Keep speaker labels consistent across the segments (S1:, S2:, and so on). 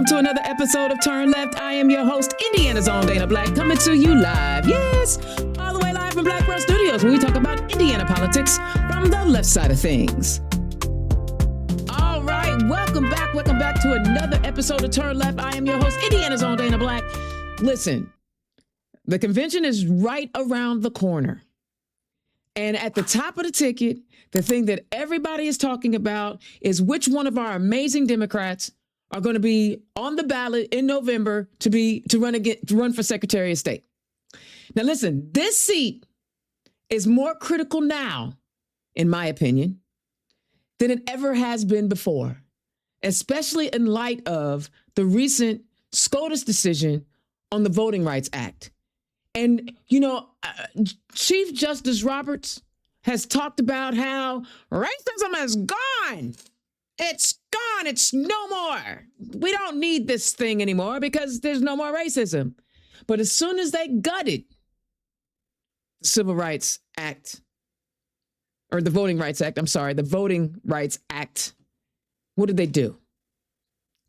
S1: welcome to another episode of Turn Left. I am your host, Indiana's own Dana Black, coming to you live. Yes, all the way live from Black Girl Studios, where we talk about Indiana politics from the left side of things. All right, welcome back to another episode of Turn Left. I am your host, Indiana's own Dana Black. Listen, the convention is right around the corner. And at the top of the ticket, the thing that everybody is talking about is which one of our amazing Democrats are going to be on the ballot in November to run for Secretary of State. Now, listen, this seat is more critical now, in my opinion, than it ever has been before, especially in light of the recent SCOTUS decision on the Voting Rights Act. And, Chief Justice Roberts has talked about how racism is gone. It's gone. It's no more. We don't need this thing anymore because there's no more racism. But as soon as they gutted the Civil Rights Act, or the Voting Rights Act, the Voting Rights Act, what did they do?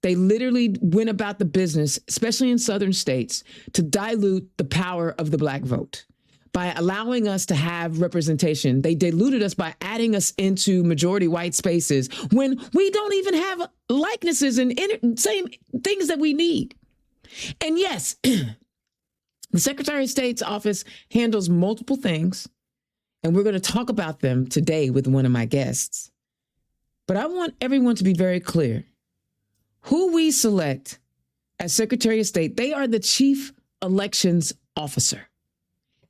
S1: They literally went about the business, especially in southern states, to dilute the power of the black vote. By allowing us to have representation, they diluted us by adding us into majority white spaces when we don't even have likenesses and same things that we need. And yes, the Secretary of State's office handles multiple things, and we're going to talk about them today with one of my guests. But I want everyone to be very clear. Who we select as Secretary of State, they are the chief elections officer.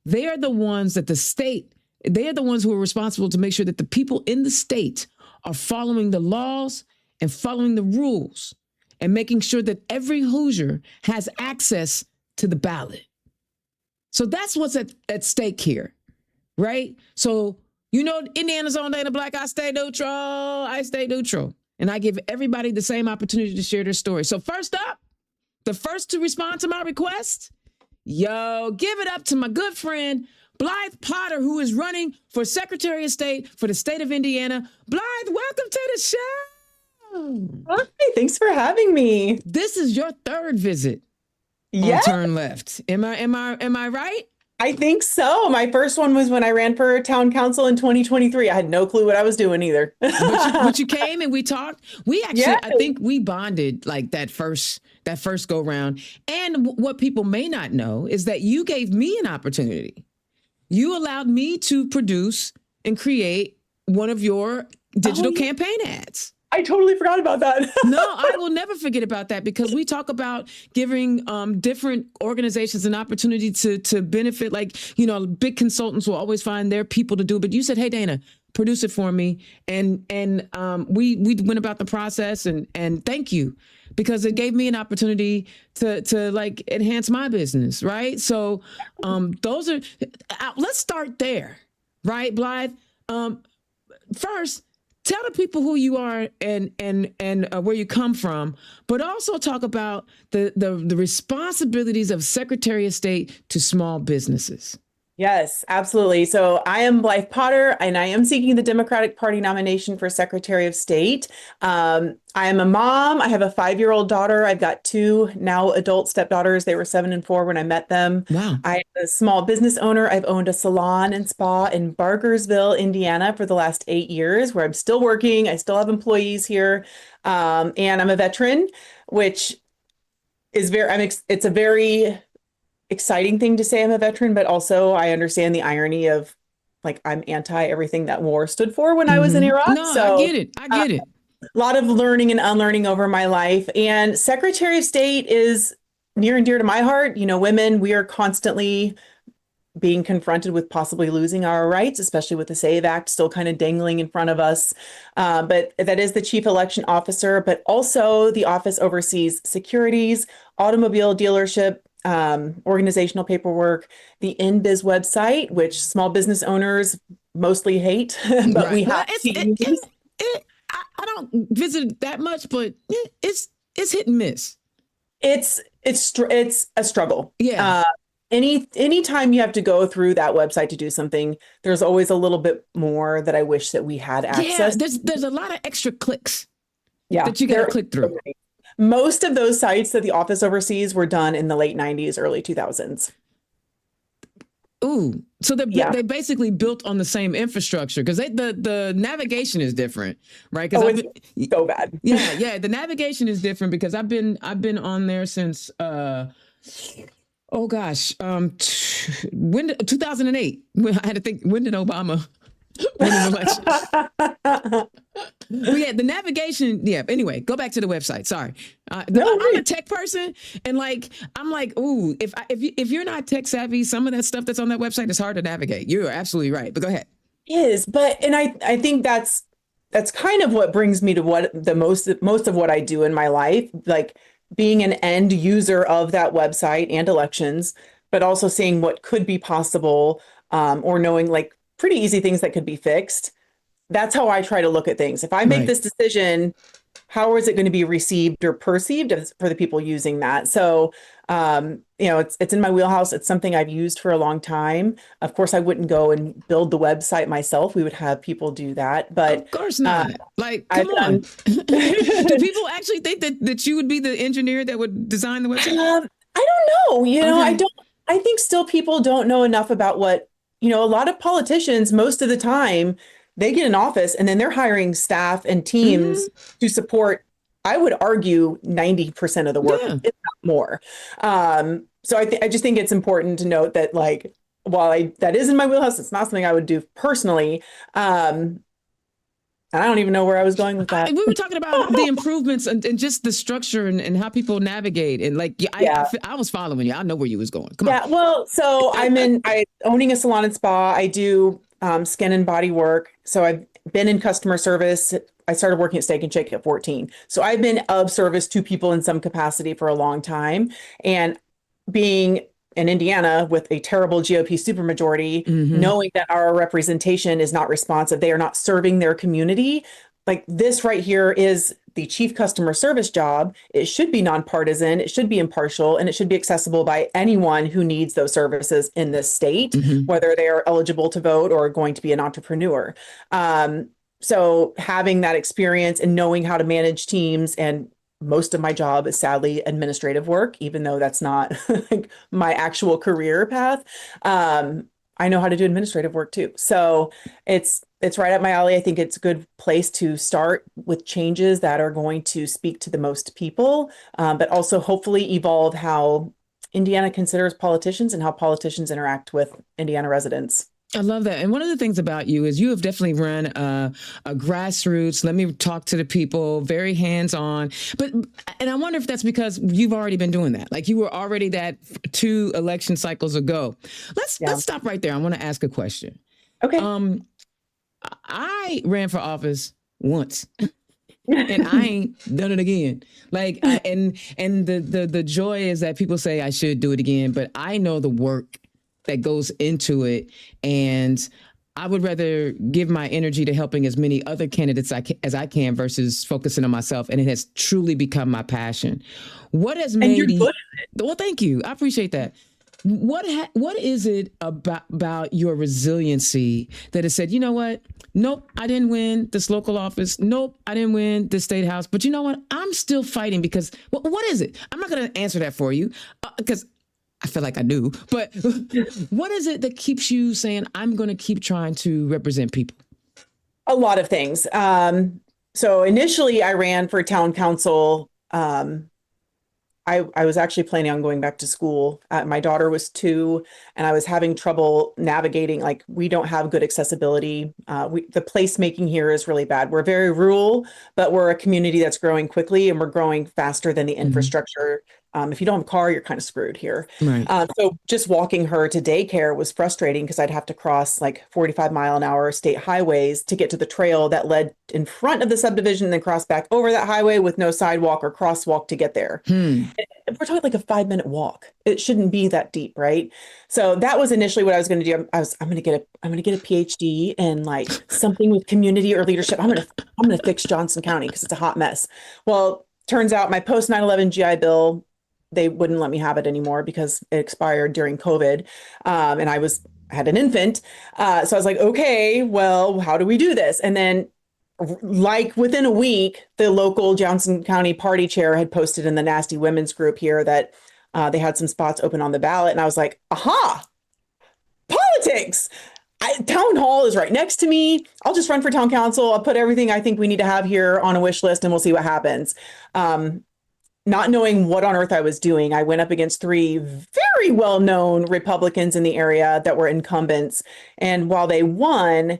S1: They are the ones that they are the ones who are responsible to make sure that the people in the state are following the laws and following the rules and making sure that every Hoosier has access to the ballot. So that's what's at stake here, right? So, Indiana's own Dana Black, I stay neutral. And I give everybody the same opportunity to share their story. So first up, the first to respond to my request, give it up to my good friend, Blythe Potter, who is running for Secretary of State for the state of Indiana. Blythe, welcome to the show.
S2: Hi, thanks for having me.
S1: This is your third visit on Turn Left. Am I right?
S2: I think so. My first one was when I ran for town council in 2023. I had no clue what I was doing either.
S1: but you came and we talked. We actually, I think we bonded like that first go round. And what people may not know is that you gave me an opportunity. You allowed me to produce and create one of your digital campaign ads.
S2: I totally forgot about that.
S1: No, I will never forget about that because we talk about giving different organizations an opportunity to benefit. Like, big consultants will always find their people to do. But you said, hey, Dana, produce it for me. And we went about the process and thank you because it gave me an opportunity to like enhance my business. Right. So let's start there. Right, Blythe? First, tell the people who you are and where you come from, but also talk about the responsibilities of Secretary of State to small businesses.
S2: Yes, absolutely. So I am Blythe Potter, and I am seeking the Democratic Party nomination for Secretary of State. I am a mom. I have a 5-year-old daughter. I've got 2 now adult stepdaughters. They were 7 and 4 when I met them.
S1: Wow.
S2: I am a small business owner. I've owned a salon and spa in Barkersville, Indiana for the last 8 years, where I'm still working. I still have employees here. And I'm a veteran, which is it's a very exciting thing to say I'm a veteran, but also I understand the irony of like I'm anti everything that war stood for when I was in Iraq.
S1: No, so, I get it.
S2: A lot of learning and unlearning over my life. And Secretary of State is near and dear to my heart. Women, we are constantly being confronted with possibly losing our rights, especially with the SAVE Act still kind of dangling in front of us. But that is the chief election officer, but also the office oversees securities, automobile dealership, organizational paperwork, the InBiz website, which small business owners mostly hate, but we have
S1: I don't visit that much, but it's hit and miss.
S2: It's a struggle.
S1: Yeah.
S2: Anytime you have to go through that website to do something, there's always a little bit more that I wish that we had access.
S1: Yeah, there's a lot of extra clicks.
S2: Yeah,
S1: that you got to click through.
S2: Most of those sites that the office oversees were done in the late 90s, early 2000s.
S1: Ooh, so
S2: Yeah.
S1: they basically built on the same infrastructure because the navigation is different, right? Because
S2: Oh, it's so bad.
S1: yeah, the navigation is different because I've been on there since oh gosh, when 2008. I had to think, when did Obama win his election? But yeah, the navigation. Yeah. Anyway, go back to the website. Sorry,
S2: No,
S1: I'm a tech person, and like I'm like, ooh, if you're not tech savvy, some of that stuff that's on that website is hard to navigate. You're absolutely right. But go ahead.
S2: is, but and I think that's kind of what brings me to what the most of what I do in my life, like being an end user of that website and elections, but also seeing what could be possible, or knowing like pretty easy things that could be fixed. That's how I try to look at things. If I make
S1: Right.
S2: this decision, how is it going to be received or perceived for the people using that? So, it's in my wheelhouse. It's something I've used for a long time. Of course, I wouldn't go and build the website myself. We would have people do that, but
S1: Of course
S2: uh,
S1: not. Like,
S2: I've
S1: come on.
S2: done.
S1: Do people actually think that you would be the engineer that would design the website?
S2: I don't know. I
S1: Okay.
S2: don't. I think still people don't know enough about what, a lot of politicians, most of the time, they get in office and then they're hiring staff and
S1: Hmm.
S2: teams to support, I would argue, 90% of the work,
S1: Yeah.
S2: if not more. So I just think it's important to note that, like, while that is in my wheelhouse, it's not something I would do personally. And I don't even know where I was going with that.
S1: We were talking about the improvements and just the structure and how people navigate and like yeah,
S2: Yeah.
S1: I was following you. I know where you was going. Come on.
S2: Yeah, well, so I owning a salon and spa. I do skin and body work. So I've been in customer service. I started working at Steak and Shake at 14. So I've been of service to people in some capacity for a long time. And being in Indiana with a terrible GOP supermajority,
S1: Hmm.
S2: knowing that our representation is not responsive, they are not serving their community. Like this right here is the chief customer service job. It should be nonpartisan, it should be impartial, and it should be accessible by anyone who needs those services in this state,
S1: Hmm.
S2: whether they are eligible to vote or going to be an entrepreneur. So having that experience and knowing how to manage teams, and most of my job is sadly administrative work, even though that's not like my actual career path. I know how to do administrative work too. So it's right up my alley. I think it's a good place to start with changes that are going to speak to the most people, but also hopefully evolve how Indiana considers politicians and how politicians interact with Indiana residents.
S1: I love that. And one of the things about you is you have definitely run a grassroots, let me talk to the people, very hands on. And I wonder if that's because you've already been doing that. Like you were already that 2 election cycles ago.
S2: Yeah.
S1: Let's stop right there. I want to ask a question.
S2: Okay.
S1: Um, I ran for office once. And I ain't done it again. Like, and the joy is that people say I should do it again, but I know the work that goes into it, and I would rather give my energy to helping as many other candidates as I can versus focusing on myself. And it has truly become my passion. What has
S2: And you're
S1: made?
S2: good.
S1: Well, thank you. I appreciate that. What is it about your resiliency that has said, you know what? Nope, I didn't win this local office. Nope, I didn't win the state house. But you know what? I'm still fighting because what is it? I'm not going to answer that for you because I feel like I do. But what is it that keeps you saying I'm going to keep trying to represent people?
S2: A lot of things. So initially I ran for town council. I was actually planning on going back to school. My daughter was 2, and I was having trouble navigating. Like, we don't have good accessibility. The placemaking here is really bad. We're very rural, but we're a community that's growing quickly, and we're growing faster than the
S1: Mm-hmm.
S2: infrastructure. If you don't have a car, you're kind of screwed here.
S1: Right.
S2: So just walking her to daycare was frustrating because I'd have to cross like 45-mile-an-hour state highways to get to the trail that led in front of the subdivision, and then cross back over that highway with no sidewalk or crosswalk to get there.
S1: Hmm.
S2: We're talking like a 5-minute walk. It shouldn't be that deep, right? So that was initially what I was going to do. I'm going to get a PhD in like something with community or leadership. I'm going to fix Johnson County because it's a hot mess. Well, turns out my post 9/11 GI Bill, they wouldn't let me have it anymore because it expired during COVID. And I had an infant. So I was like, okay, well, how do we do this? And then like within a week, the local Johnson County party chair had posted in the Nasty Women's group here that they had some spots open on the ballot. And I was like, aha, politics. Town hall is right next to me. I'll just run for town council. I'll put everything I think we need to have here on a wish list and we'll see what happens. Not knowing what on earth I was doing, I went up against three very well-known Republicans in the area that were incumbents. And while they won,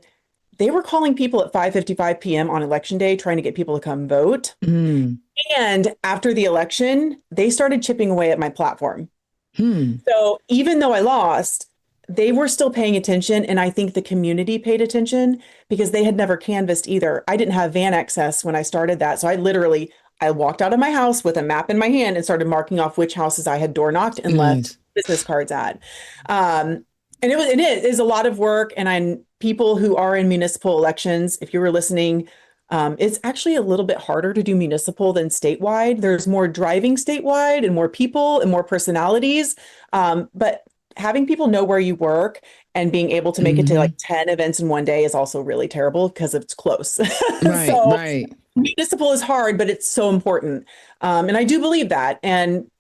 S2: they were calling people at 5:55 p.m. on election day, trying to get people to come vote.
S1: Mm.
S2: And after the election, they started chipping away at my platform.
S1: Hmm.
S2: So even though I lost, they were still paying attention. And I think the community paid attention because they had never canvassed either. I didn't have van access when I started that. So I walked out of my house with a map in my hand and started marking off which houses I had door knocked and left business cards at. And it is a lot of work. And people who are in municipal elections, if you were listening, it's actually a little bit harder to do municipal than statewide. There's more driving statewide and more people and more personalities. But having people know where you work and being able to make it to like 10 events in one day is also really terrible because it's close.
S1: Right,
S2: So
S1: right.
S2: municipal is hard, but it's so important. And I do believe that. And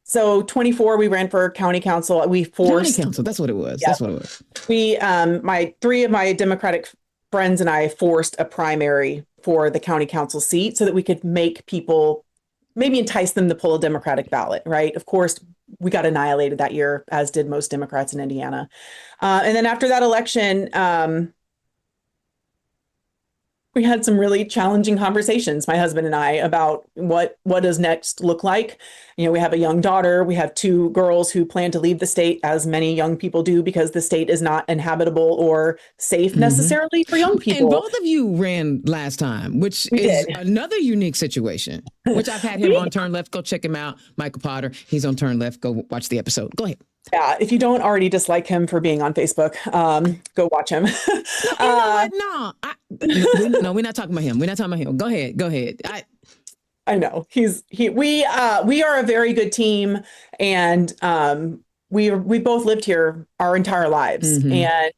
S2: so 24, we ran for county council. We forced
S1: County council. That's what it was.
S2: Yeah.
S1: That's what it was.
S2: we three of my Democratic friends and I forced a primary for the county council seat so that we could make people, maybe entice them to pull a Democratic ballot, right? Of course, we got annihilated that year, as did most Democrats in Indiana. And then after that election, we had some really challenging conversations, my husband and I, about what does next look like. You know, we have a young daughter. We have two girls who plan to leave the state, as many young people do, because the state is not inhabitable or safe necessarily for young people.
S1: And both of you ran last time, which is another unique situation, which I've had him on Turn Left. Go check him out. Michael Potter. He's on Turn Left. Go watch the episode. Go ahead.
S2: Yeah, if you don't already dislike him for being on Facebook, go watch him.
S1: You know what? No, we're not talking about him. We're not talking about him. Go ahead. Go ahead.
S2: I know we are a very good team, and we both lived here our entire lives, and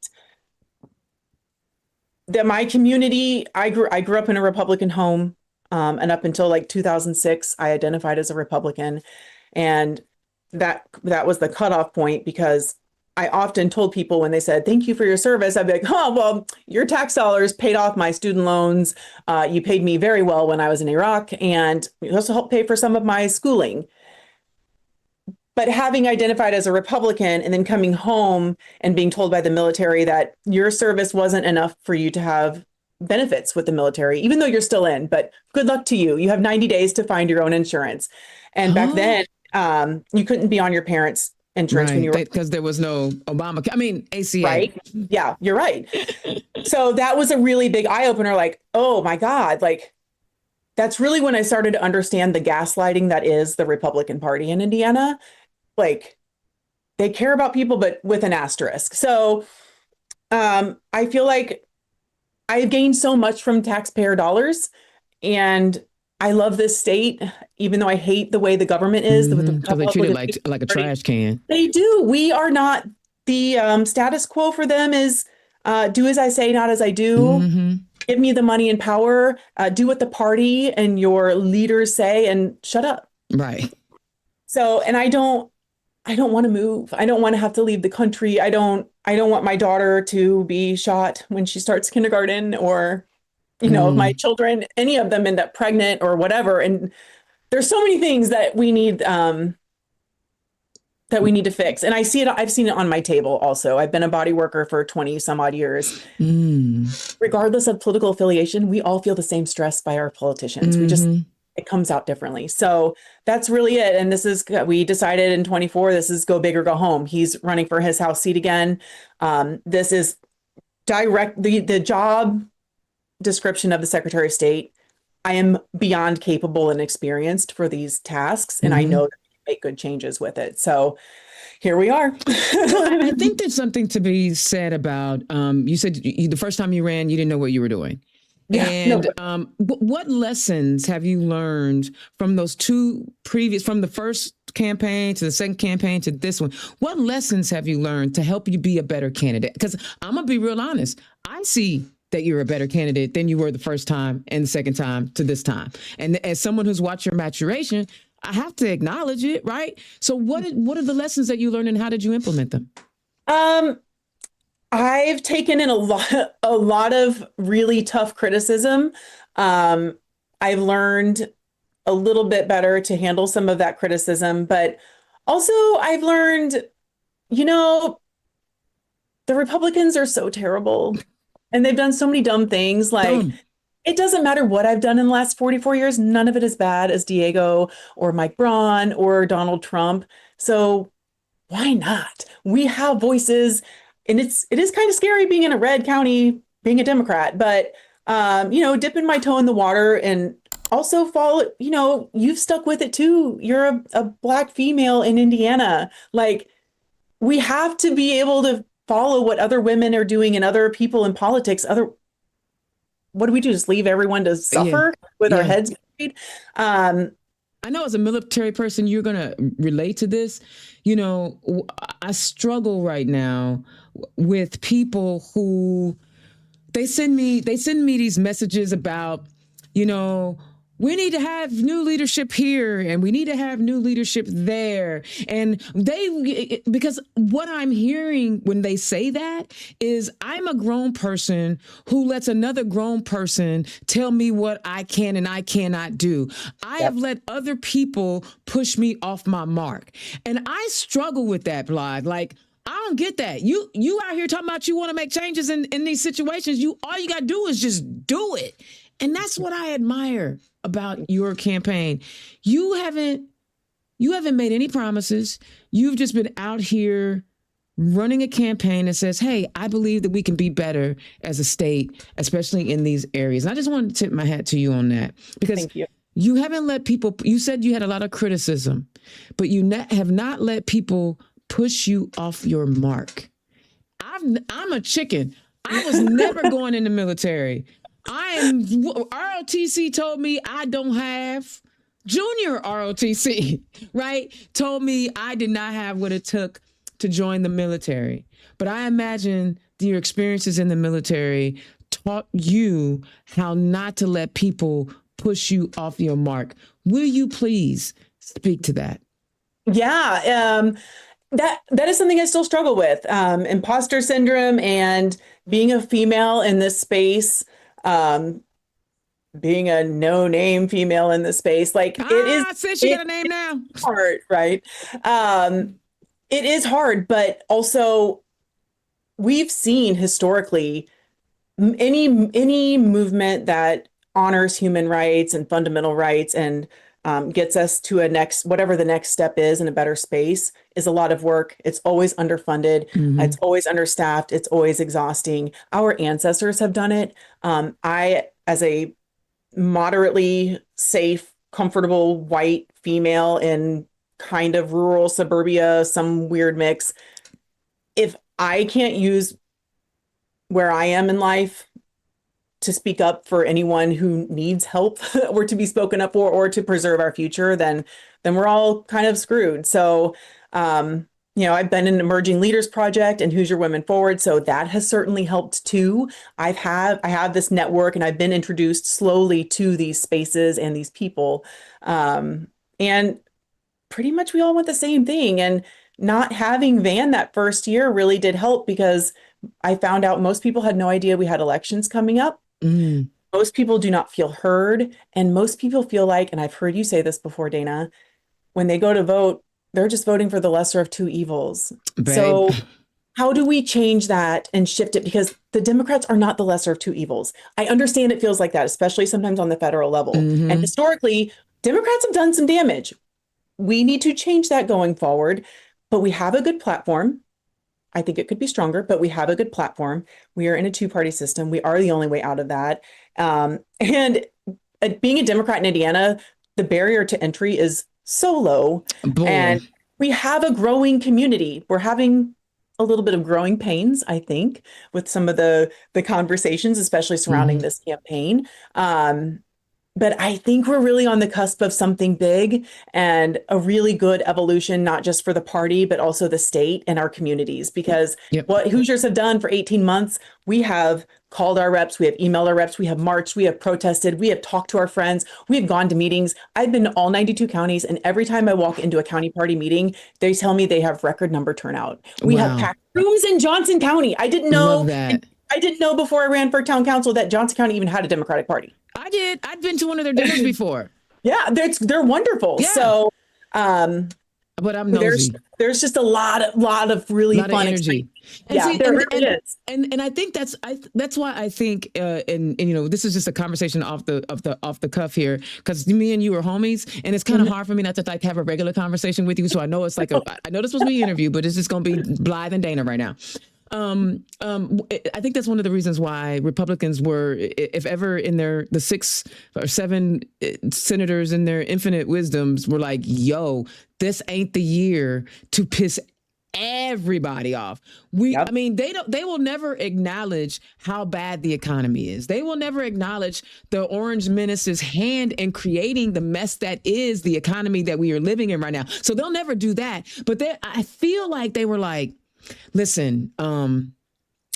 S2: my community. I grew up in a Republican home, and up until like 2006, I identified as a Republican, and that was the cutoff point, because I often told people when they said, thank you for your service, I'd be like, oh, well, your tax dollars paid off my student loans. You paid me very well when I was in Iraq, and you also helped pay for some of my schooling. But having identified as a Republican and then coming home and being told by the military that your service wasn't enough for you to have benefits with the military, even though you're still in, but good luck to you. You have 90 days to find your own insurance. And back then, you couldn't be on your parents' insurance when you were,
S1: because there was no Obama. I mean, ACA.
S2: Right? Yeah, you're right. So that was a really big eye opener. Like, oh my God, like that's really when I started to understand the gaslighting that is the Republican Party in Indiana. Like, they care about people, but with an asterisk. So I feel like I've gained so much from taxpayer dollars, and I love this state, even though I hate the way the government is.
S1: Because they treat it like a trash can.
S2: They do. We are not, the status quo for them is do as I say, not as I do. Give me the money and power. Do what the party and your leaders say and shut up.
S1: Right.
S2: So, and I don't want to move. I don't want to have to leave the country. I don't want my daughter to be shot when she starts kindergarten, or if my children, any of them end up pregnant or whatever. And there's so many things that we need to fix. And I've seen it on my table also. I've been a body worker for 20 some odd years. Regardless of political affiliation, we all feel the same stress by our politicians. It comes out differently. So that's really it. And we decided in 24, this is go big or go home. He's running for his House seat again. This is the job description of the Secretary of State. I am beyond capable and experienced for these tasks, and I know that we can make good changes with it. So here we are.
S1: I think there's something to be said about, you said the first time you ran, you didn't know what you were doing. Yeah, and what lessons have you learned from those two from the first campaign to the second campaign to this one? What lessons have you learned to help you be a better candidate? Because I'm going to be real honest. I see that you're a better candidate than you were the first time and the second time to this time. And as someone who's watched your maturation, I have to acknowledge it, right? So what are the lessons that you learned and how did you implement them?
S2: I've taken in a lot of really tough criticism. I've learned a little bit better to handle some of that criticism, but also I've learned, you know, the Republicans are so terrible and they've done so many dumb things. Like,
S1: Dumb.
S2: it doesn't matter what I've done in the last 44 years. None of it is bad as Diego or Mike Braun or Donald Trump. So why not? We have voices, and it is kind of scary being in a red county, being a Democrat, but dipping my toe in the water and also follow, you've stuck with it too. You're a Black female in Indiana. Like, we have to be able to follow what other women are doing and other people in politics. What do we do? Just leave everyone to suffer with our heads buried?
S1: I know as a military person, you're going to relate to this. You know, I struggle right now with people who they send me these messages about, we need to have new leadership here and we need to have new leadership there. And because what I'm hearing when they say that is I'm a grown person who lets another grown person tell me what I can and I cannot do. I have let other people push me off my mark. And I struggle with that, Blythe. Like, I don't get that. You out here talking about you want to make changes in these situations. All you got to do is just do it. And that's what I admire about your campaign. You haven't made any promises. You've just been out here running a campaign that says, hey, I believe that we can be better as a state, especially in these areas. And I just wanted to tip my hat to you on that because you haven't let people, you said you had a lot of criticism, but you have not let people push you off your mark. I'm a chicken. I was never going in the military. ROTC told me I don't have junior ROTC, right? Told me I did not have what it took to join the military. But I imagine your experiences in the military taught you how not to let people push you off your mark. Will you please speak to that?
S2: Yeah, that is something I still struggle with. Imposter syndrome and being a female in this space. Being a no-name female in the space, like it is.
S1: Since you got a name now,
S2: hard, right? It is hard, but also we've seen historically any movement that honors human rights and fundamental rights and gets us to whatever the next step is in a better space is a lot of work. It's always underfunded. Mm-hmm. It's always understaffed. It's always exhausting. Our ancestors have done it. I, as a moderately safe, comfortable white female in kind of rural suburbia, some weird mix, if I can't use where I am in life to speak up for anyone who needs help or to be spoken up for or to preserve our future, then we're all kind of screwed. So, I've been in an Emerging Leaders Project and Who's Your Women Forward. So that has certainly helped too. I have this network and I've been introduced slowly to these spaces and these people. And pretty much we all want the same thing. And not having Van that first year really did help because I found out most people had no idea we had elections coming up. Mm. Most people do not feel heard. And most people feel like, and I've heard you say this before, Dana, when they go to vote, they're just voting for the lesser of two evils. Babe. So how do we change that and shift it? Because the Democrats are not the lesser of two evils. I understand it feels like that, especially sometimes on the federal level. Mm-hmm. And historically, Democrats have done some damage. We need to change that going forward. But we have a good platform. I think it could be stronger, but we have a good platform. We are in a two-party system. We are the only way out of that. And being a Democrat in Indiana, the barrier to entry is so low. Boom. And we have a growing community. We're having a little bit of growing pains, I think, with some of the conversations, especially surrounding this campaign. but I think we're really on the cusp of something big and a really good evolution, not just for the party, but also the state and our communities. Because
S1: Yep.
S2: what Hoosiers have done for 18 months, we have called our reps, we have emailed our reps, we have marched, we have protested, we have talked to our friends, we have gone to meetings. I've been to all 92 counties, and every time I walk into a county party meeting, they tell me they have record number turnout. We have
S1: Wow.
S2: packed rooms in Johnson County.
S1: Love that.
S2: I didn't know before I ran for town council that Johnson County even had a Democratic Party.
S1: I did. I'd been to one of their dinners before.
S2: Yeah, they're wonderful.
S1: Yeah.
S2: So um
S1: But I'm nosy.
S2: there's just a lot of really
S1: A lot of
S2: fun
S1: energy. And
S2: yeah,
S1: see,
S2: there really is.
S1: and I think that's why I think and you know, this is just a conversation off the cuff here, because me and you are homies, and it's kind of hard for me not to like have a regular conversation with you. So I know it's like I know this was me interview, but it's just gonna be Blythe and Dana right now. I think that's one of the reasons why Republicans were, if ever in the 6 or 7 senators in their infinite wisdoms were like, yo, this ain't the year to piss everybody off. I mean, they will never acknowledge how bad the economy is. They will never acknowledge the Orange Menace's hand in creating the mess that is the economy that we are living in right now. So they'll never do that. But I feel like they were like, listen,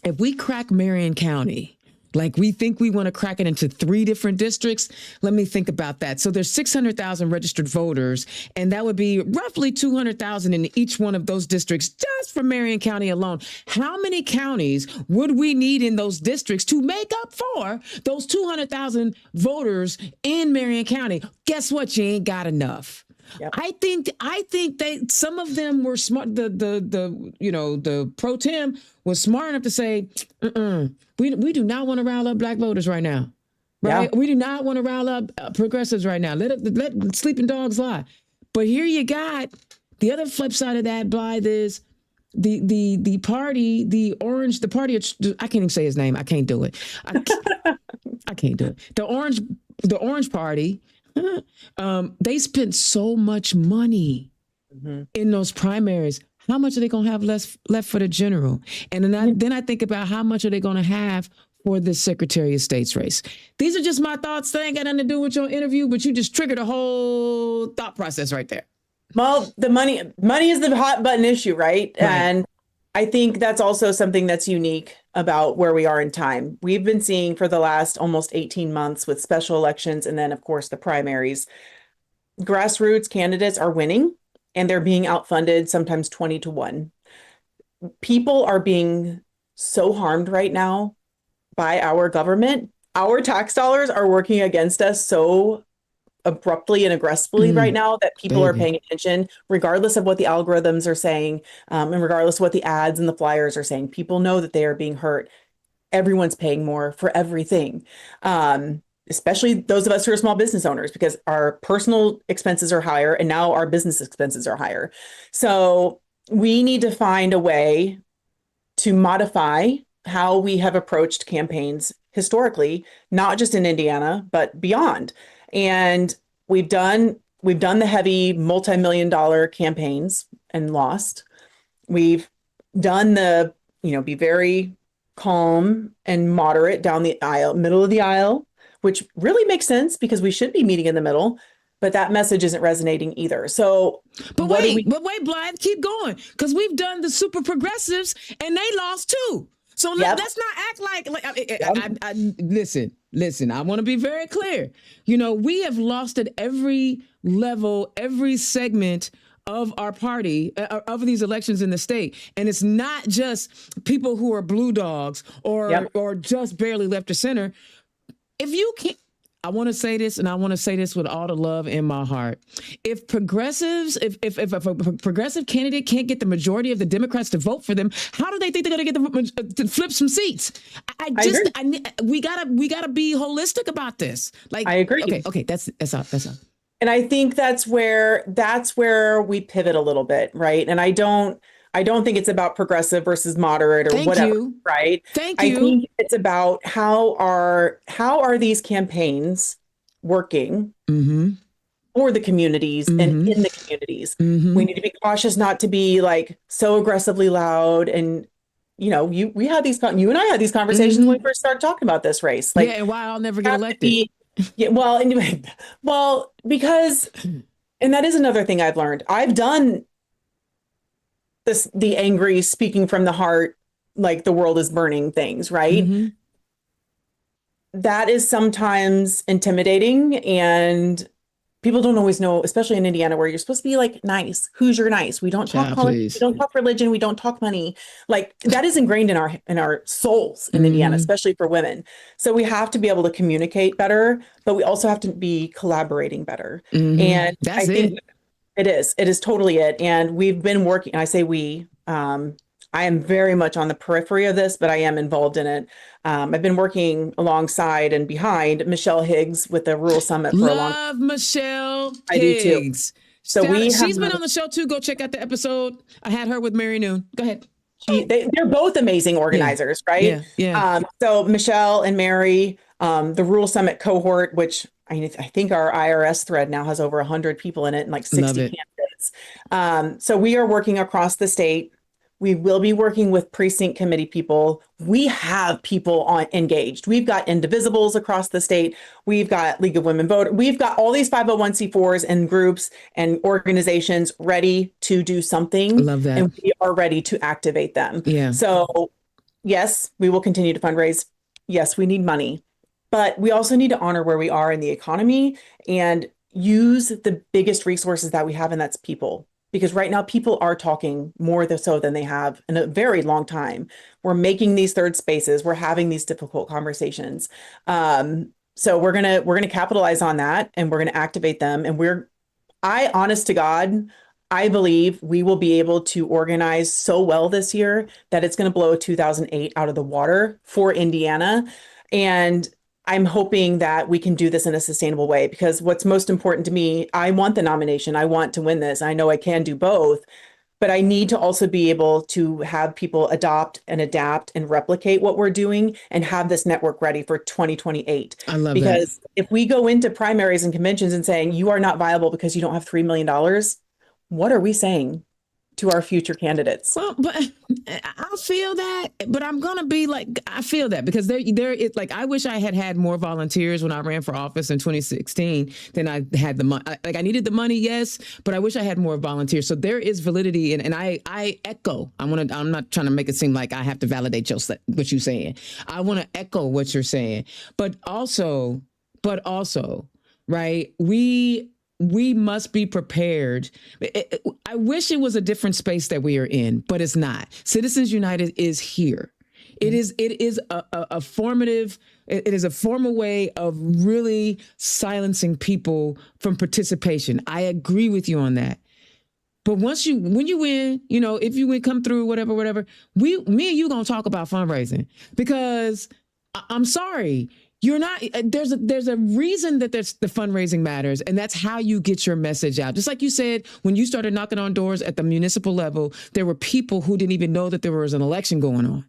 S1: if we crack Marion County, like we think we want to crack it into 3 different districts, let me think about that. So there's 600,000 registered voters, and that would be roughly 200,000 in each one of those districts just for Marion County alone. How many counties would we need in those districts to make up for those 200,000 voters in Marion County? Guess what? You ain't got enough. Yep. I think some of them were smart. The pro tem was smart enough to say, we do not want to rile up black voters right now, right? Yeah. We do not want to rile up progressives right now. Let sleeping dogs lie. But here you got the other flip side of that, Blythe, is the party, the party. I can't even say his name. I can't do it. I can't do it. The Orange Party. They spent so much money in those primaries. How much are they going to have left for the general? And then I think about how much are they going to have for the Secretary of State's race. These are just my thoughts. They ain't got nothing to do with your interview, but you just triggered a whole thought process right there.
S2: Well, the money is the hot button issue, right? And I think that's also something that's unique about where we are in time. We've been seeing for the last almost 18 months with special elections and then, of course, the primaries, grassroots candidates are winning, and they're being outfunded sometimes 20-1. People are being so harmed right now by our government. Our tax dollars are working against us so abruptly and aggressively right now that people are paying attention, regardless of what the algorithms are saying, and regardless of what the ads and the flyers are saying. People know that they are being hurt. Everyone's paying more for everything, especially those of us who are small business owners, because our personal expenses are higher and now our business expenses are higher. So we need to find a way to modify how we have approached campaigns historically, not just in Indiana, but beyond. And we've done the heavy multi-million-dollar campaigns and lost. We've done the, be very calm and moderate down the aisle, middle of the aisle, which really makes sense because we should be meeting in the middle, but that message isn't resonating either. So,
S1: but wait, Blythe, keep going, because we've done the super progressives and they lost too. So let's not act like listen, I want to be very clear. We have lost at every level, every segment of our party, of these elections in the state. And it's not just people who are blue dogs or just barely left or center. If you can't, I want to say this, and I want to say this with all the love in my heart. If a progressive candidate can't get the majority of the Democrats to vote for them, how do they think they're going to get to flip some seats? We gotta be holistic about this. Like, I agree. Okay, that's all.
S2: And I think that's where we pivot a little bit, right? And I don't think it's about progressive versus moderate or whatever, right?
S1: Thank you.
S2: I think it's about how are these campaigns working for the communities and in the communities. We need to be cautious not to be like so aggressively loud. And you and I had these conversations when we first started talking about this race.
S1: Like, and why I'll never get elected.
S2: Yeah, well, anyway, well, because, and that is another thing I've learned. I've done the angry, speaking from the heart, like the world is burning things, right?
S1: Mm-hmm.
S2: That is sometimes intimidating, and people don't always know, especially in Indiana, where you're supposed to be like nice. Who's your nice? We don't talk
S1: Child,
S2: politics, we
S1: please.
S2: don't talk religion, we don't talk money. Like that is ingrained in our souls in Indiana,
S1: Mm-hmm.
S2: especially for women. So we have to be able to communicate better, but we also have to be collaborating better.
S1: Mm-hmm.
S2: And I
S1: That's
S2: think
S1: it.
S2: it is totally it. And we've been working, I say we, I am very much on the periphery of this, but I am involved in it. I've been working alongside and behind Michelle Higgs with the Rural Summit for a long time.
S1: Love Michelle
S2: I do too.
S1: Higgs.
S2: So we have
S1: She's been on the show too. Go check out the episode. I had her with Mary Noon. Go ahead.
S2: they're both amazing
S1: Yeah.
S2: organizers, right?
S1: Yeah. Yeah.
S2: So Michelle and Mary, the Rural Summit cohort, which I think our IRS thread now has over 100 people in it and like
S1: Love
S2: 60
S1: it.
S2: candidates. So we are working across the state. We will be working with precinct committee people. We have people engaged. We've got indivisibles across the state. We've got League of Women Voters. We've got all these 501c4s and groups and organizations ready to do
S1: I
S2: something,
S1: love that.
S2: and we are ready to activate them.
S1: Yeah.
S2: So, yes, we will continue to fundraise. Yes, we need money, but we also need to honor where we are in the economy and use the biggest resources that we have, and that's people. Because right now, people are talking more so than they have in a very long time. We're making these third spaces. We're having these difficult conversations. So we're gonna capitalize on that, and we're gonna activate them. And I, honest to God, I believe we will be able to organize so well this year that it's going to blow 2008 out of the water for Indiana. And I'm hoping that we can do this in a sustainable way, because what's most important to me, I want the nomination. I want to win this. I know I can do both, but I need to also be able to have people adopt and adapt and replicate what we're doing and have this network ready for 2028.
S1: I love that.
S2: Because if we go into primaries and conventions and saying you are not viable because you don't have $3 million, what are we saying to our future candidates?
S1: Well, but I feel that, but I'm gonna be like, I feel that because there is like, I wish I had more volunteers when I ran for office in 2016 than I had the money. Like I needed the money, yes, but I wish I had more volunteers. So there is validity, and I echo. I'm not trying to make it seem like I have to validate what you're saying. I want to echo what you're saying, but also, right? We must be prepared. I wish it was a different space that we are in, but it's not. Citizens United is here. It is a formative, it is a formal way of really silencing people from participation. I agree with you on that. But when you win, if you win, come through, whatever, me and you gonna talk about fundraising, because I'm sorry. You're not, there's a reason that the fundraising matters, and that's how you get your message out. Just like you said, when you started knocking on doors at the municipal level, there were people who didn't even know that there was an election going on,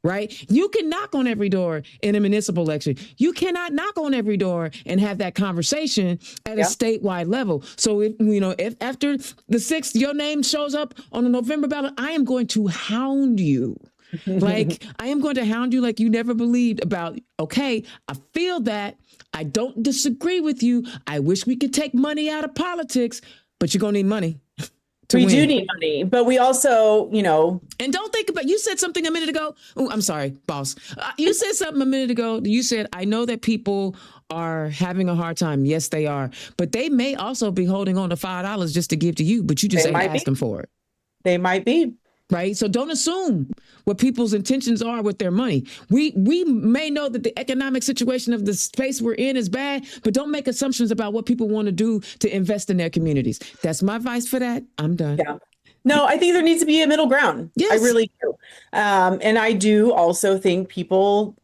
S1: right? You can knock on every door in a municipal election. You cannot knock on every door and have that conversation at a statewide level. So if after the 6th, your name shows up on the November ballot, I am going to hound you. Like, I am going to hound you like you never believed about, okay, I feel that. I don't disagree with you. I wish we could take money out of politics, but you're going to need money to
S2: We
S1: win.
S2: do need money, but we also,
S1: And don't think about, you said something a minute ago. Oh, I'm sorry, boss. You said something a minute ago. You said, I know that people are having a hard time. Yes, they are. But they may also be holding on to $5 just to give to you, but you just ain't asking for it.
S2: They might be.
S1: Right. So don't assume what people's intentions are with their money. We may know that the economic situation of the space we're in is bad, but don't make assumptions about what people want to do to invest in their communities. That's my advice for that. I'm done.
S2: Yeah. No, I think there needs to be a middle ground.
S1: Yes.
S2: I really do. And I do also think people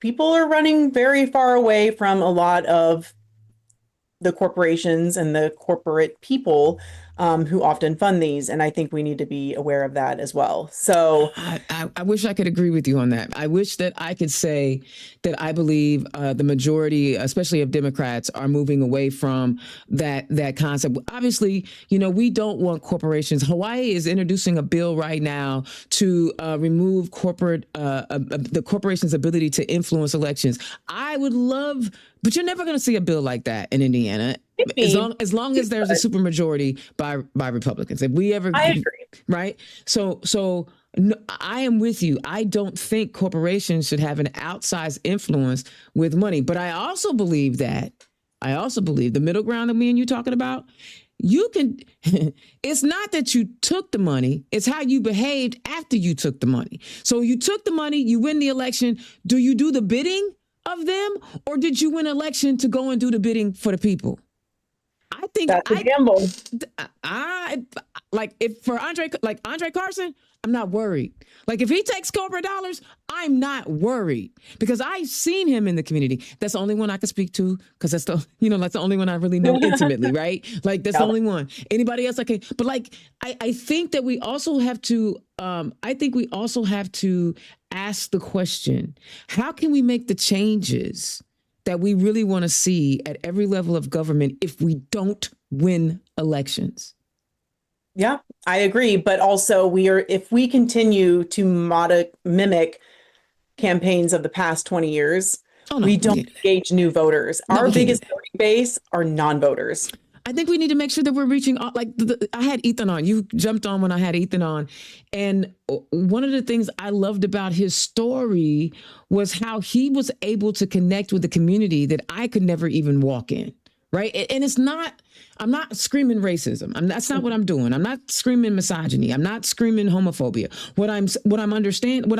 S2: are running very far away from a lot of the corporations and the corporate people who often fund these. And I think we need to be aware of that as well. So
S1: I wish I could agree with you on that. I wish that I could say that I believe the majority, especially of Democrats, are moving away from that concept. Obviously, we don't want corporations. Hawaii is introducing a bill right now to remove the corporation's ability to influence elections. I would love But you're never going to see a bill like that in Indiana,
S2: Maybe.
S1: as long as there's a supermajority by Republicans. If we ever,
S2: I agree.
S1: right? So I am with you. I don't think corporations should have an outsized influence with money. But I also believe the middle ground that me and you talking about, you can, it's not that you took the money, it's how you behaved after you took the money. So you took the money, you win the election. Do you do the bidding of them, or did you win election to go and do the bidding for the people? I think
S2: that's a gamble.
S1: I like if for Andre Carson, I'm not worried. Like if he takes corporate dollars, I'm not worried because I've seen him in the community. That's the only one I can speak to because that's the only one I really know intimately, right? Like that's the only one. Anybody else I can, but like I think that we also have to ask the question, how can we make the changes that we really want to see at every level of government if we don't win elections?
S2: Yeah, I agree. But also if we continue to mimic campaigns of the past 20 years, we don't engage new voters. Our biggest voting base are non-voters.
S1: I think we need to make sure that we're reaching I had Ethan on. You jumped on when I had Ethan on. And one of the things I loved about his story was how he was able to connect with the community that I could never even walk in. Right. And I'm not screaming racism. That's not what I'm doing. I'm not screaming misogyny. I'm not screaming homophobia. What I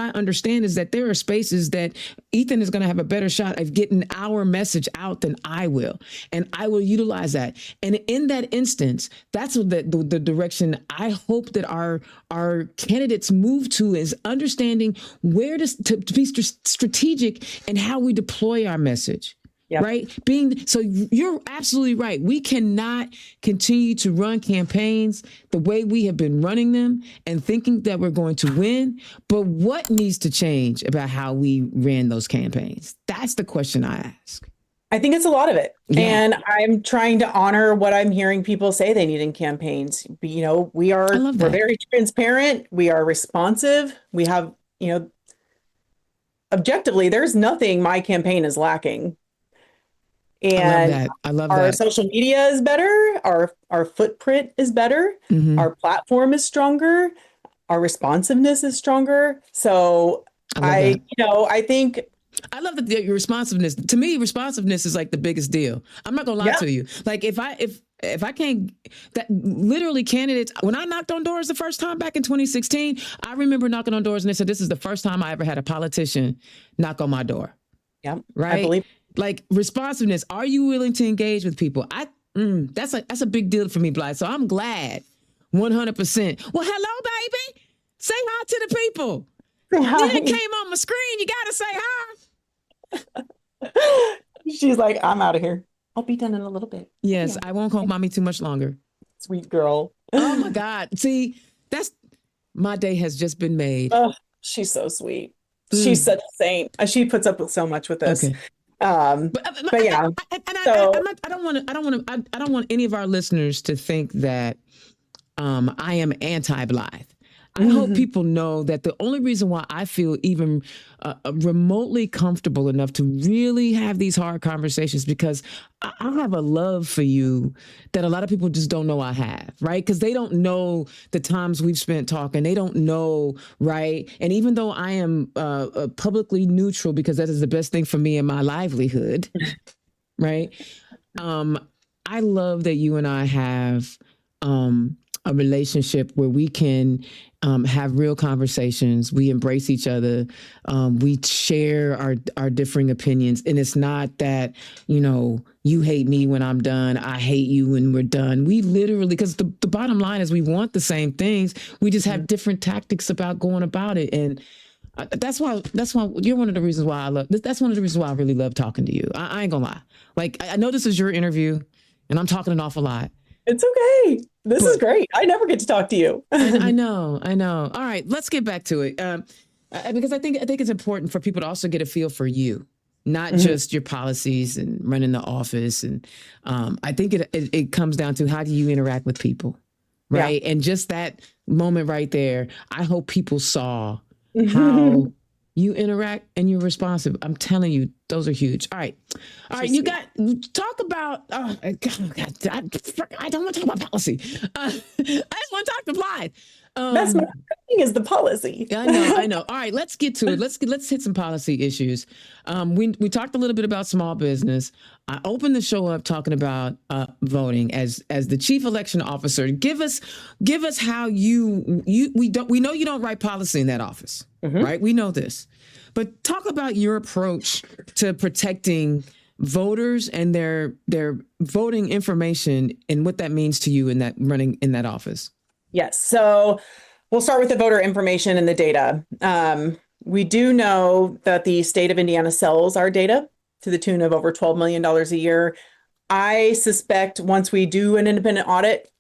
S1: understand is that there are spaces that Ethan is going to have a better shot of getting our message out than I will. And I will utilize that. And in that instance, that's what the direction I hope that our candidates move to is understanding where to be strategic and how we deploy our message. Yep. Right. So you're absolutely right. We cannot continue to run campaigns the way we have been running them and thinking that we're going to win. But what needs to change about how we ran those campaigns? That's the question I ask.
S2: I think it's a lot of it. Yeah. And I'm trying to honor what I'm hearing people say they need in campaigns. We're very transparent. We are responsive. We have, objectively, there's nothing my campaign is lacking. And
S1: I love that.
S2: Our social media is better. Our footprint is better. Mm-hmm. Our platform is stronger. Our responsiveness is stronger. So I think
S1: I love that your responsiveness. To me, responsiveness is like the biggest deal. I'm not gonna lie to you. Like if I can't, that literally candidates, when I knocked on doors the first time back in 2016, I remember knocking on doors and they said, this is the first time I ever had a politician knock on my door.
S2: Yeah.
S1: Right.
S2: I believe.
S1: Like responsiveness. Are you willing to engage with people? That's a big deal for me, Blythe. So I'm glad 100%. Well, hello, baby. Say hi to the people. Then it came on my screen. You got to say
S2: hi. She's like, I'm out of here. I'll be done in a little bit.
S1: Yes, I won't hold mommy too much longer.
S2: Sweet girl.
S1: Oh my God. See, my day has just been made.
S2: Oh, she's so sweet. She's such a saint. She puts up with so much with us. Okay. But yeah.
S1: I don't want any of our listeners to think that I am anti-Blythe. I hope people know that the only reason why I feel even remotely comfortable enough to really have these hard conversations because I have a love for you that a lot of people just don't know I have, right? Because they don't know the times we've spent talking. They don't know, right? And even though I am publicly neutral because that is the best thing for me in my livelihood, right? I love that you and I have a relationship where we can have real conversations. We embrace each other. We share our differing opinions. And it's not that, you hate me when I'm done. I hate you when we're done. We literally, because the bottom line is we want the same things. We just have different tactics about going about it. And that's why you're one of the reasons why that's one of the reasons why I really love talking to you. I ain't gonna lie. Like, I know this is your interview and I'm talking an awful lot.
S2: It's okay. This is great. I never get to talk to you.
S1: I know. All right, let's get back to it. Because I think it's important for people to also get a feel for you, not just your policies and running the office. And I think it comes down to how do you interact with people, right? Yeah. And just that moment right there, I hope people saw how You interact and you're responsive. I'm telling you, those are huge. All right. All right.
S2: She's
S1: You
S2: sweet.
S1: got talk about, I don't want to talk about policy. I just want to talk to Blythe.
S2: That's my
S1: Um,
S2: thing is the policy.
S1: I know, I know. All right, let's get to it. Let's hit some policy issues. We talked a little bit about small business. I opened the show up talking about voting as the chief election officer. Give us how we know you don't write policy in that office, right? We know this, but talk about your approach to protecting voters and their voting information and what that means to you in that running in that office.
S2: Yes. So we'll start with the voter information and the data. We do know that the state of Indiana sells our data to the tune of over $12 million a year. I suspect once we do an independent audit,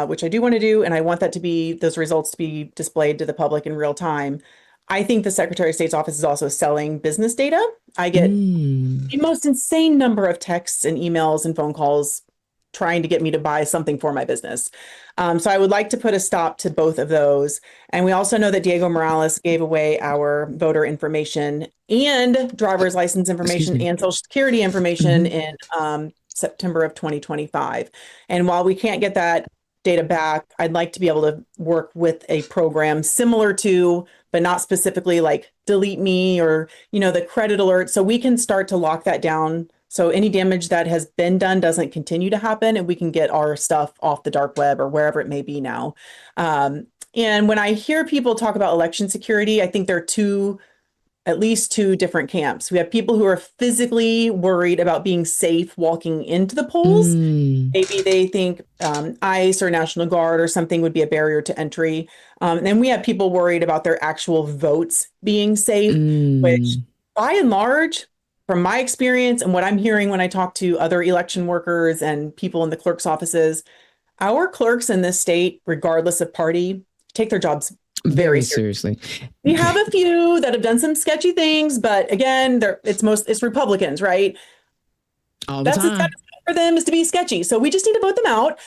S2: which I do want to do, and I want those results to be displayed to the public in real time. I think the Secretary of State's office is also selling business data. I get the most insane number of texts and emails and phone calls trying to get me to buy something for my business. So I would like to put a stop to both of those. And we also know that Diego Morales gave away our voter information and driver's license information and social security information in September of 2025. And while we can't get that data back, I'd like to be able to work with a program similar to, but not specifically like Delete Me or, the credit alert. So we can start to lock that down. So any damage that has been done doesn't continue to happen, and we can get our stuff off the dark web or wherever it may be now. And when I hear people talk about election security, I think there are at least two different camps. We have people who are physically worried about being safe walking into the polls. Maybe they think ICE or National Guard or something would be a barrier to entry. And then we have people worried about their actual votes being safe, which by and large, from my experience and what I'm hearing when I talk to other election workers and people in the clerk's offices, our clerks in this state, regardless of party, take their jobs very seriously. We have a few that have done some sketchy things, but again, it's Republicans, right?
S1: All the
S2: That's the
S1: time.
S2: for them is to be sketchy. So we just need to vote them out.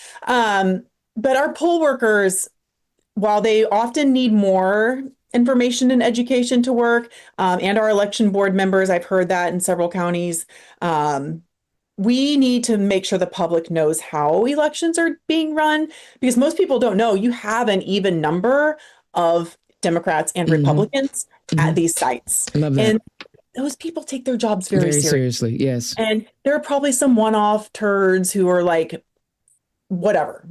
S2: But our poll workers, while they often need more information and education to work, and our election board members, I've heard that in several counties, we need to make sure the public knows how elections are being run, because most people don't know you have an even number of Democrats and Republicans at these sites.
S1: I love that.
S2: And those people take their jobs very
S1: seriously. Yes.
S2: And there are probably some one-off turds who are like, whatever,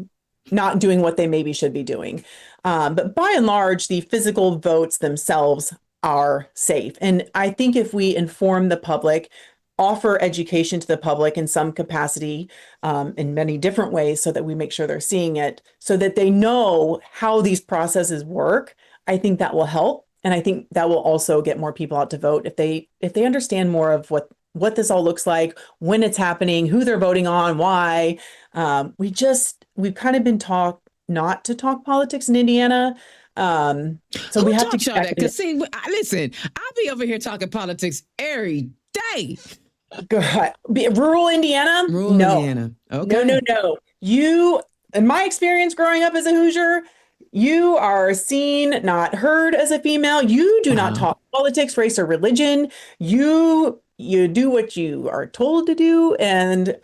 S2: not doing what they maybe should be doing. But by and large, the physical votes themselves are safe. And I think if we inform the public, offer education to the public in some capacity, in many different ways, so that we make sure they're seeing it, so that they know how these processes work, I think that will help. And I think that will also get more people out to vote if they understand more of what this all looks like, when it's happening, who they're voting on, why. We've kind of been taught not to talk politics in Indiana. So we have to
S1: show that, because see, listen, I'll be over here talking politics every day.
S2: Rural Indiana? No.
S1: Indiana. Okay.
S2: No. You, in my experience growing up as a Hoosier, you are seen, not heard as a female. You do not talk politics, race, or religion. You do what you are told to do. And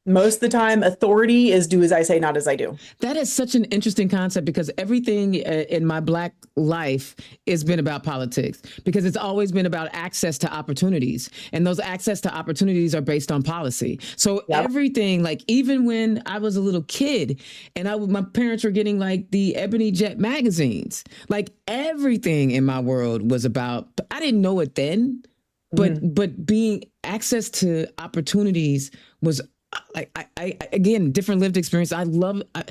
S2: most of the time, authority is do as I say, not as I do.
S1: That is such an interesting concept, because everything in my Black life has been about politics, because it's always been about access to opportunities. And those access to opportunities are based on policy. So everything, like even when I was a little kid and my parents were getting like the Ebony Jet magazines, like everything in my world was about, I didn't know it then, but being access to opportunities was I again, different lived experience. I can't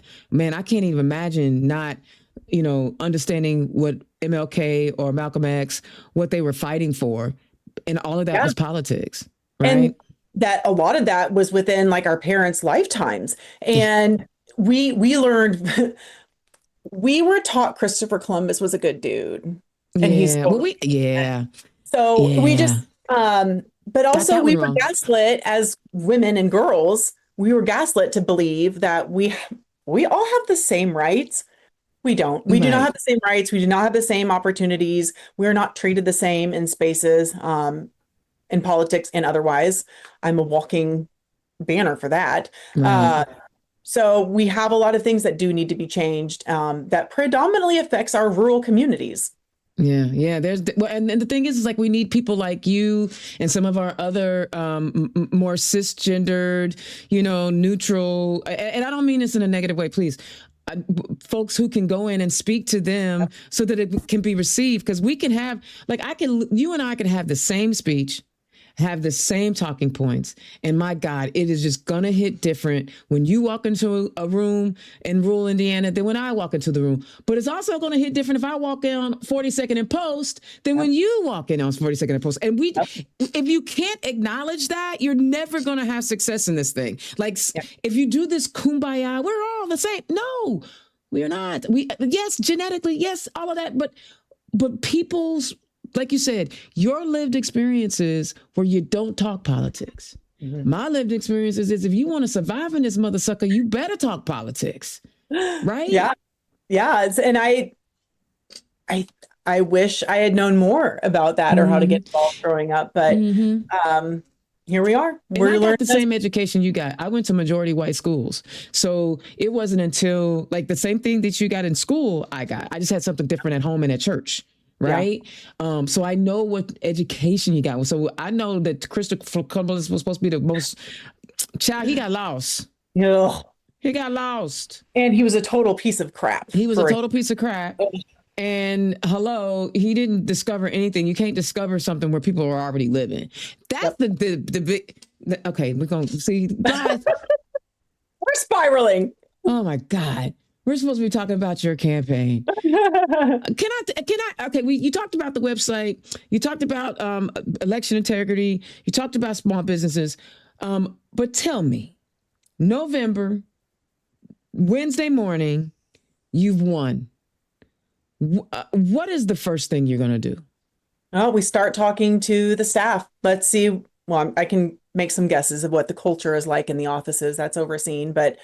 S1: even imagine not, understanding what MLK or Malcolm X, what they were fighting for. And all of that was politics, right?
S2: And that a lot of that was within like our parents' lifetimes. And we learned, we were taught Christopher Columbus was a good dude. And he's so we just, but also we were gaslit as women and girls. We were gaslit to believe that we all have the same rights. We don't. We do not
S1: Right.
S2: have the same rights. We do not have the same opportunities. We're not treated the same in spaces, in politics and otherwise. I'm a walking banner for that.
S1: Right.
S2: Uh, so we have a lot of things that do need to be changed, that predominantly affects our rural communities.
S1: Yeah, yeah. Well, and the thing is like we need people like you and some of our other more cisgendered, neutral. And I don't mean this in a negative way, please. Folks who can go in and speak to them so that it can be received, because we can have like you and I can have the same speech, have the same talking points. And my God, it is just going to hit different when you walk into a room in rural Indiana than when I walk into the room. But it's also going to hit different if I walk in on 42nd and Post than when you walk in on 42nd and Post. And if you can't acknowledge that, you're never going to have success in this thing. Like if you do this kumbaya, we're all the same. No, we are not. Yes, genetically, yes, all of that. But people's, like you said, your lived experiences where you don't talk politics. Mm-hmm. My lived experiences is if you want to survive in this mother sucker, you better talk politics. Right?
S2: Yeah. Yeah. And I wish I had known more about that, or how to get involved growing up. But here we are.
S1: We're I got the same education you got. I went to majority white schools. So it wasn't until like the same thing that you got in school, I just had something different at home and at church. Right. Yeah. So I know what education you got. So I know that Christopher Columbus was supposed to be the most child. He got lost.
S2: Ugh.
S1: He got lost.
S2: And he was a total piece of crap.
S1: He was a total piece of crap. And he didn't discover anything. You can't discover something where people are already living. That's the big. Okay, we're going to see. We're
S2: spiraling.
S1: Oh, my God. We're supposed to be talking about your campaign. Okay, you talked about the website. You talked about election integrity. You talked about small businesses. But tell me, November, Wednesday morning, you've won. What is the first thing you're going to do?
S2: Oh, we start talking to the staff. Let's see. Well, I can make some guesses of what the culture is like in the offices that's overseen, but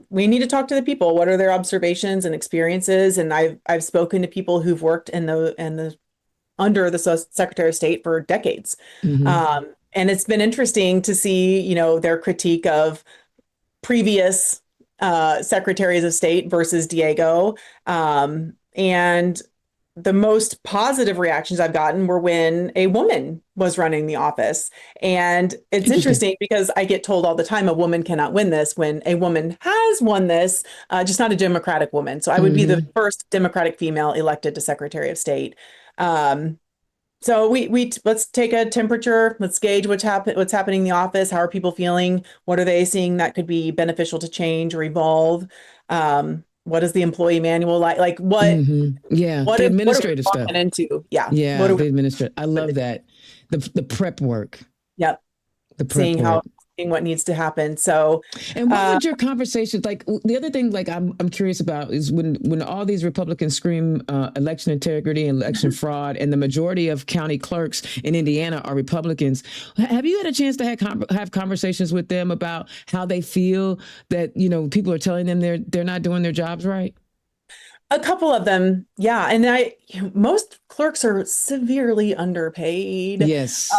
S2: we need to talk to the people. What are their observations and experiences? And I've spoken to people who've worked under the Secretary of State for decades. Mm-hmm. And it's been interesting to see, their critique of previous secretaries of state versus Diego. And the most positive reactions I've gotten were when a woman was running the office. And it's interesting because I get told all the time, a woman cannot win this, when a woman has won this, just not a Democratic woman. So I would be the first Democratic female elected to Secretary of State. So let's take a temperature. Let's gauge what's happening in the office. How are people feeling? What are they seeing that could be beneficial to change or evolve? What is the employee manual like? Like what?
S1: Mm-hmm. Yeah, the administrative stuff.
S2: Into? Yeah,
S1: yeah. The administrative. I love that. The prep work.
S2: Yep. The prep work. Seeing what needs to happen. So,
S1: and what would your conversations like? The other thing, like I'm curious about, is when all these Republicans scream election integrity and election fraud, and the majority of county clerks in Indiana are Republicans. Have you had a chance to have conversations with them about how they feel that people are telling them they're not doing their jobs right?
S2: A couple of them, yeah, and most clerks are severely underpaid.
S1: Yes.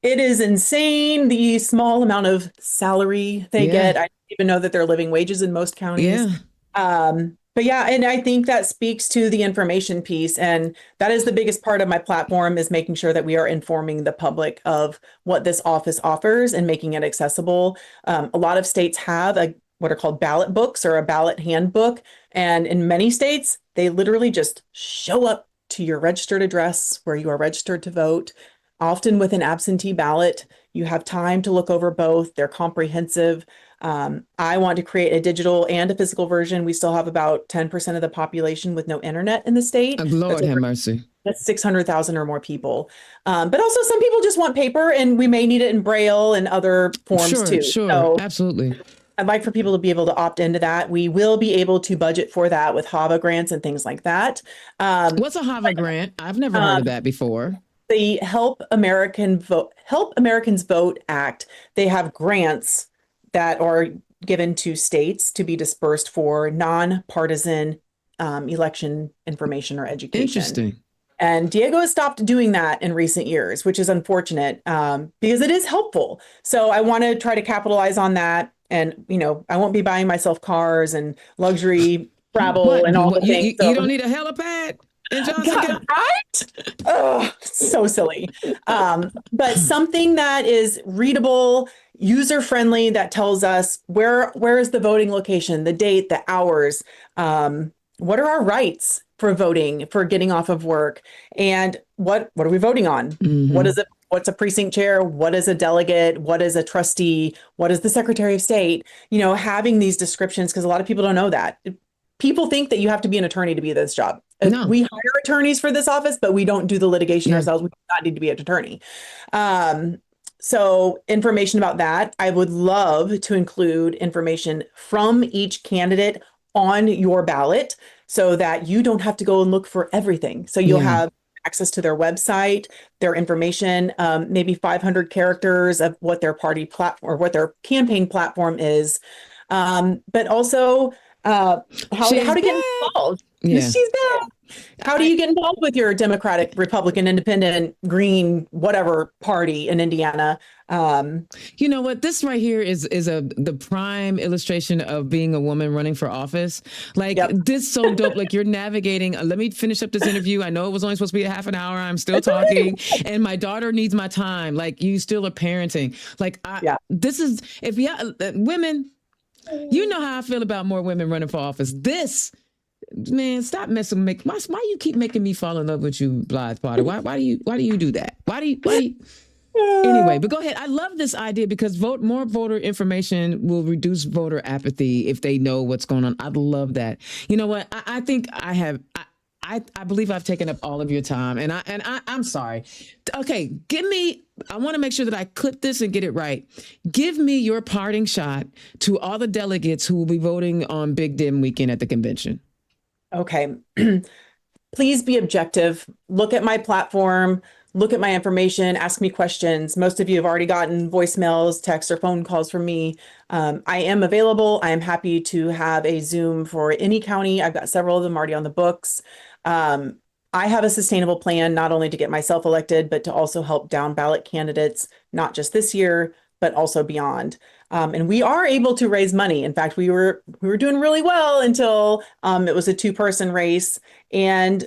S2: It is insane, the small amount of salary they get. I don't even know that they're living wages in most counties. Yeah. But yeah, and I think that speaks to the information piece. And that is the biggest part of my platform, is making sure that we are informing the public of what this office offers and making it accessible. A lot of states have what are called ballot books or a ballot handbook. And in many states, they literally just show up to your registered address where you are registered to vote. Often with an absentee ballot, you have time to look over both. They're comprehensive. I want to create a digital and a physical version. We still have about 10% of the population with no internet in the state.
S1: Lord have mercy.
S2: That's 600,000 or more people. But also some people just want paper, and we may need it in Braille and other forms too.
S1: Sure,
S2: so
S1: absolutely.
S2: I'd like for people to be able to opt into that. We will be able to budget for that with HAVA grants and things like that.
S1: What's a HAVA grant? I've never heard of that before.
S2: The Help Americans Vote Act. They have grants that are given to states to be dispersed for nonpartisan election information or education.
S1: Interesting.
S2: And Diego has stopped doing that in recent years, which is unfortunate, because it is helpful. So I want to try to capitalize on that. And, I won't be buying myself cars and luxury travel
S1: What?
S2: and all the
S1: You,
S2: things.
S1: you,
S2: So,
S1: you don't need a helipad in Johnson
S2: God,
S1: County?
S2: right? Oh, so silly. But something that is readable, user friendly, that tells us where is the voting location, the date, the hours, what are our rights for voting, for getting off of work, and what are we voting on? What
S1: Mm-hmm.
S2: is it? What's a precinct chair? What is a delegate? What is a trustee? What is the Secretary of State? Having these descriptions, because a lot of people don't know that. People think that you have to be an attorney to be this job.
S1: No.
S2: We hire attorneys for this office, but we don't do the litigation
S1: Yeah.
S2: ourselves. We do not need to be an attorney. Um, so information about that, I would love to include information from each candidate on your ballot so that you don't have to go and look for everything. So you'll
S1: Yeah.
S2: have access to their website, their information, maybe 500 characters of what their party platform or what their campaign platform is. But also how
S1: She's
S2: to get
S1: back.
S2: involved.
S1: Yeah.
S2: She's back. How do
S1: I,
S2: you get involved with your Democratic, Republican, Independent, Green, whatever party in Indiana?
S1: You know what? This right here is the prime illustration of being a woman running for office. Like
S2: Yep.
S1: this, so dope. Like you're navigating. Let me finish up this interview. I know it was only supposed to be a half an hour. I'm still
S2: It's okay.
S1: talking, and my daughter needs my time. Like you still are parenting. Like
S2: Yeah.
S1: this is if you women, you know how I feel about more women running for office. This. Man, stop messing with me. Why you keep making me fall in love with you, Blythe Potter? Why do you do that? Why do you Anyway, but go ahead. I love this idea because more voter information will reduce voter apathy if they know what's going on. I'd love that. You know what? I think I have. I believe I've taken up all of your time, and I'm sorry. Okay, I want to make sure that I clip this and get it right. Give me your parting shot to all the delegates who will be voting on Big Dim weekend at the convention.
S2: Okay. Please be objective. Look at my platform, look at my information, ask me questions. Most of you have already gotten voicemails, texts, or phone calls from me. I am available. I am happy to have a Zoom for any county. I've got several of them already on the books. I have a sustainable plan, not only to get myself elected, but to also help down ballot candidates, not just this year, but also beyond. And we are able to raise money. In fact, we were doing really well until it was a two-person race. And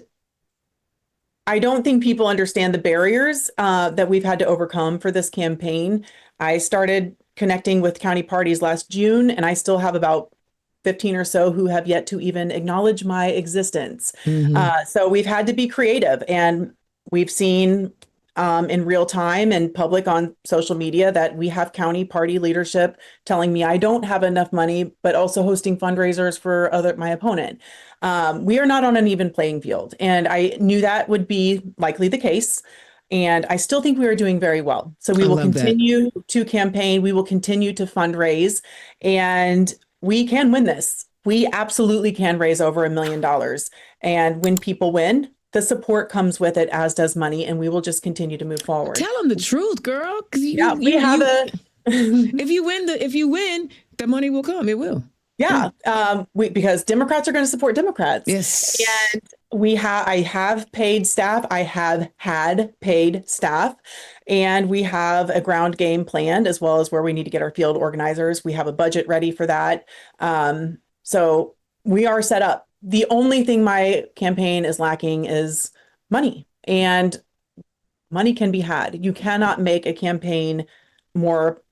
S2: I don't think people understand the barriers that we've had to overcome for this campaign. I started connecting with county parties last June, and I still have about 15 or so who have yet to even acknowledge my existence.
S1: Mm-hmm.
S2: So we've had to be creative, and we've seen in real time and public on social media that we have county party leadership telling me I don't have enough money, but also hosting fundraisers for my opponent. We are not on an even playing field, and I knew that would be likely the case. And I still think we are doing very well. So we
S1: I
S2: will
S1: love that.
S2: continue to campaign. We will continue to fundraise, and we can win this. We absolutely can raise over $1 million. And when people win, the support comes with it, as does money, and we will just continue to move forward.
S1: Tell them the truth, girl. Because
S2: Yeah, we have a.
S1: if you win, the money will come. It will.
S2: Yeah, because Democrats are going to support Democrats.
S1: Yes.
S2: And I have paid staff. I have had paid staff, and we have a ground game planned, as well as where we need to get our field organizers. We have a budget ready for that. So we are set up. The only thing my campaign is lacking is money, and money can be had. You cannot make a campaign more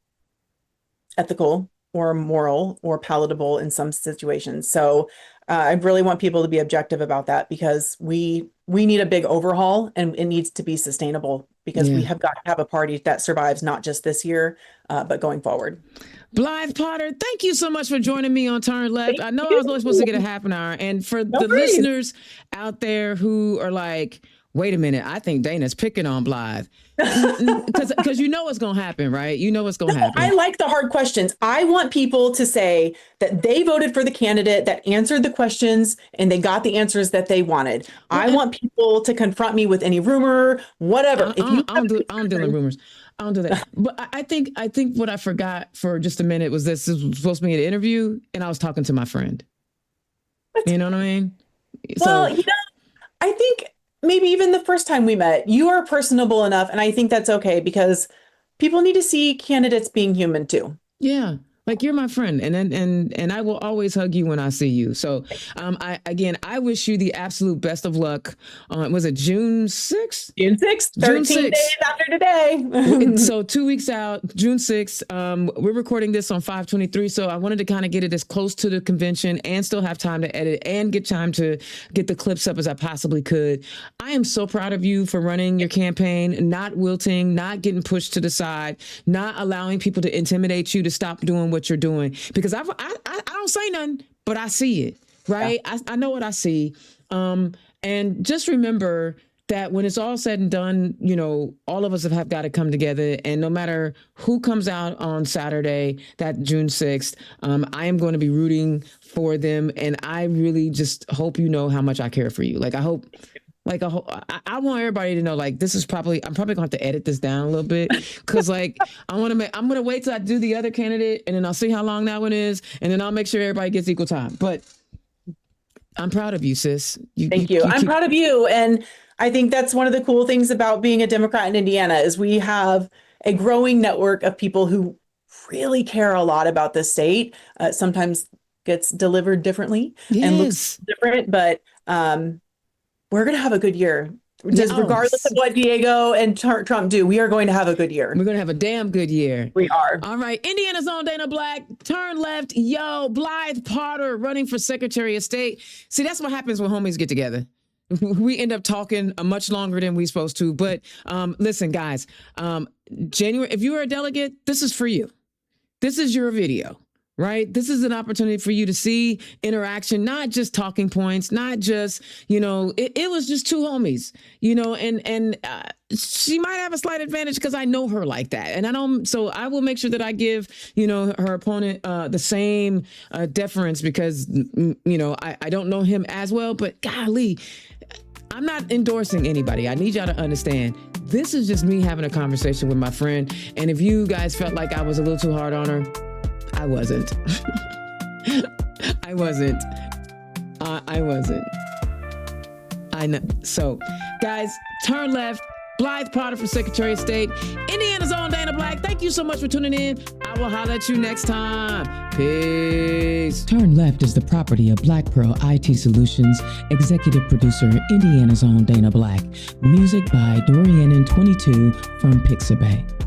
S2: ethical or moral or palatable in some situations. So I really want people to be objective about that, because we need a big overhaul, and it needs to be sustainable, because we have got to have a party that survives not just this year, but going forward.
S1: Blythe Potter, thank you so much for joining me on Turn Left. I know I was only supposed to get a half an hour. And for the listeners out there who are like, wait a minute, I think Dana's picking on Blythe. Because you know what's going to happen, right? You know what's going to happen.
S2: I like the hard questions. I want people to say that they voted for the candidate that answered the questions and they got the answers that they wanted. Well, I want people to confront me with any rumor, whatever.
S1: I don't deal in rumors. I don't do that. But I think what I forgot for just a minute was this was supposed to be an interview, and I was talking to my friend. You know what I mean?
S2: Well,
S1: So
S2: I think maybe even the first time we met, you are personable enough, and I think that's okay because people need to see candidates being human too.
S1: yeah, like you're my friend, and I will always hug you when I see you. So, I wish you the absolute best of luck. Was it June 6th?
S2: June 6th,
S1: June
S2: 13 days
S1: 6th.
S2: after today.
S1: So 2 weeks out, June 6th. We're recording this on 5/23, so I wanted to kind of get it as close to the convention and still have time to edit and get time to get the clips up as I possibly could. I am so proud of you for running your campaign, not wilting, not getting pushed to the side, not allowing people to intimidate you to stop doing what you're doing. Because I don't say nothing, but I see it, right? Yeah. I know what I see. And just remember that when it's all said and done, all of us have got to come together. And no matter who comes out on Saturday, that June 6th, I am going to be rooting for them. And I really just hope you know how much I care for you. I want everybody to know, this is I'm probably gonna have to edit this down a little bit. Cause I'm gonna wait till I do the other candidate and then I'll see how long that one is. And then I'll make sure everybody gets equal time. But I'm proud of you, sis.
S2: Thank you. I'm proud of you. And I think that's one of the cool things about being a Democrat in Indiana is we have a growing network of people who really care a lot about this state. Sometimes gets delivered differently and looks different, but we're going to have a good year. Regardless of what Diego and Trump do, we are going to have a good year.
S1: We're going to have a damn good year.
S2: We are.
S1: All right. Indiana's own Dana Black. Turn left. Yo, Blythe Potter running for Secretary of State. See, that's what happens when homies get together. We end up talking much longer than we're supposed to. But listen, guys, January, if you are a delegate, this is for you. This is your video, right? This is an opportunity for you to see interaction, not just talking points, not just, it was just two homies, and she might have a slight advantage because I know her like that. And so I will make sure that I give, her opponent the same deference because, I don't know him as well, but golly, I'm not endorsing anybody. I need y'all to understand. This is just me having a conversation with my friend. And if you guys felt like I was a little too hard on her, I wasn't. I wasn't. I wasn't. I know. So, guys, turn left. Blythe Potter for Secretary of State. Indiana's own Dana Black. Thank you so much for tuning in. I will holler at you next time. Peace. Turn Left is the property of Black Pearl IT Solutions. Executive producer, Indiana's own Dana Black. Music by Dorian and 22 from Pixabay.